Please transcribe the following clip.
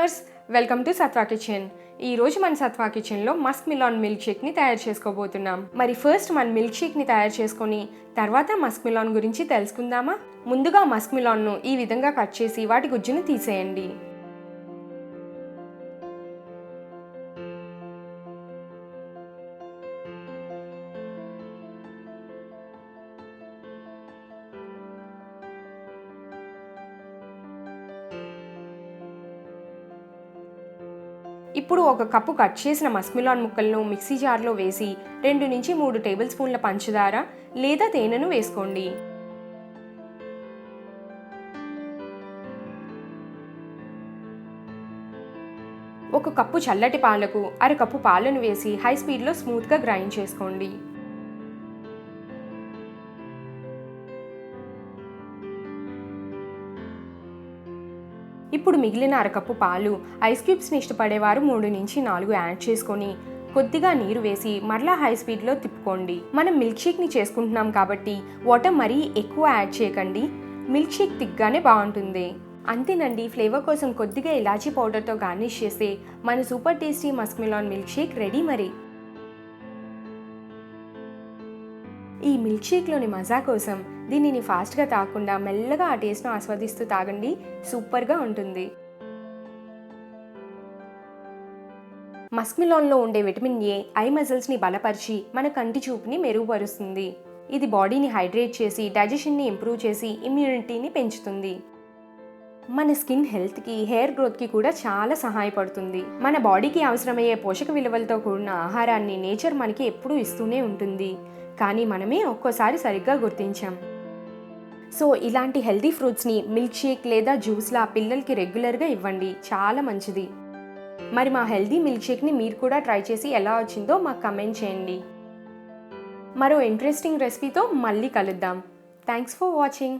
Viewers, welcome to Satva kitchen. ఈ రోజు మన సత్వా కిచెన్లో మస్క్ మిలాన్ మిల్క్ షేక్ని తయారు చేసుకోబోతున్నాం. మరి ఫస్ట్ మన మిల్క్ షేక్ని తయారు చేసుకొని తర్వాత మస్క్ మిలాన్ గురించి తెలుసుకుందామా? ముందుగా మస్క్ మిలాన్ను ఈ విధంగా కట్ చేసి వాటి గుజ్జును తీసేయండి. ఇప్పుడు ఒక కప్పు కట్ చేసిన మస్క్మిలాన్ ముక్కలను మిక్సీ జార్లో వేసి 2 నుంచి 3 టేబుల్ స్పూన్ల పంచదార లేదా తేనెను వేసుకోండి. ఒక కప్పు చల్లటి పాలకు అరకప్పు పాలను వేసి హై స్పీడ్లో స్మూత్గా గ్రైండ్ చేసుకోండి. ఇప్పుడు మిగిలిన అరకప్పు పాలు ఐస్ క్యూబ్స్ని ఇష్టపడేవారు 3 నుంచి 4 యాడ్ చేసుకొని కొద్దిగా నీరు వేసి మరలా హై స్పీడ్లో తిప్పుకోండి. మనం మిల్క్ షేక్ని చేసుకుంటున్నాం కాబట్టి వాటర్ మరీ ఎక్కువ యాడ్ చేయకండి. మిల్క్ షేక్ తిగ్గానే బాగుంటుంది. అంతేనండి, ఫ్లేవర్ కోసం కొద్దిగా ఇలాచీ పౌడర్తో గార్నిష్ చేస్తే మన super tasty muskmelon milk shake ready. మరి ఈ మిల్క్ షేక్లోని మజా కోసం దీనిని ఫాస్ట్గా తాగకుండా మెల్లగా ఆ టేస్ట్ను ఆస్వాదిస్తూ తాగండి. సూపర్గా ఉంటుంది. మస్క్ మిలాన్లో ఉండే విటమిన్ ఏ ఐ మజిల్స్ని బలపరిచి మన కంటి చూపుని మెరుగుపరుస్తుంది. ఇది బాడీని హైడ్రేట్ చేసి డైజెషన్ని ఇంప్రూవ్ చేసి ఇమ్యూనిటీని పెంచుతుంది. మన స్కిన్ హెల్త్కి హెయిర్ గ్రోత్కి కూడా చాలా సహాయపడుతుంది. మన బాడీకి అవసరమయ్యే పోషక విలువలతో కూడిన ఆహారాన్ని నేచర్ మనకి ఎప్పుడూ ఇస్తూనే ఉంటుంది. కానీ మనమే ఒక్కోసారి సరిగ్గా గుర్తించాం. సో ఇలాంటి హెల్తీ ఫ్రూట్స్ని మిల్క్ షేక్ లేదా జ్యూస్లా పిల్లలకి రెగ్యులర్గా ఇవ్వండి. చాలా మంచిది. మరి మా హెల్తీ మిల్క్ షేక్ని మీరు కూడా ట్రై చేసి ఎలా వచ్చిందో మాకు కమెంట్ చేయండి. మరో ఇంట్రెస్టింగ్ రెసిపీతో మళ్ళీ కలుద్దాం. Thanks for watching.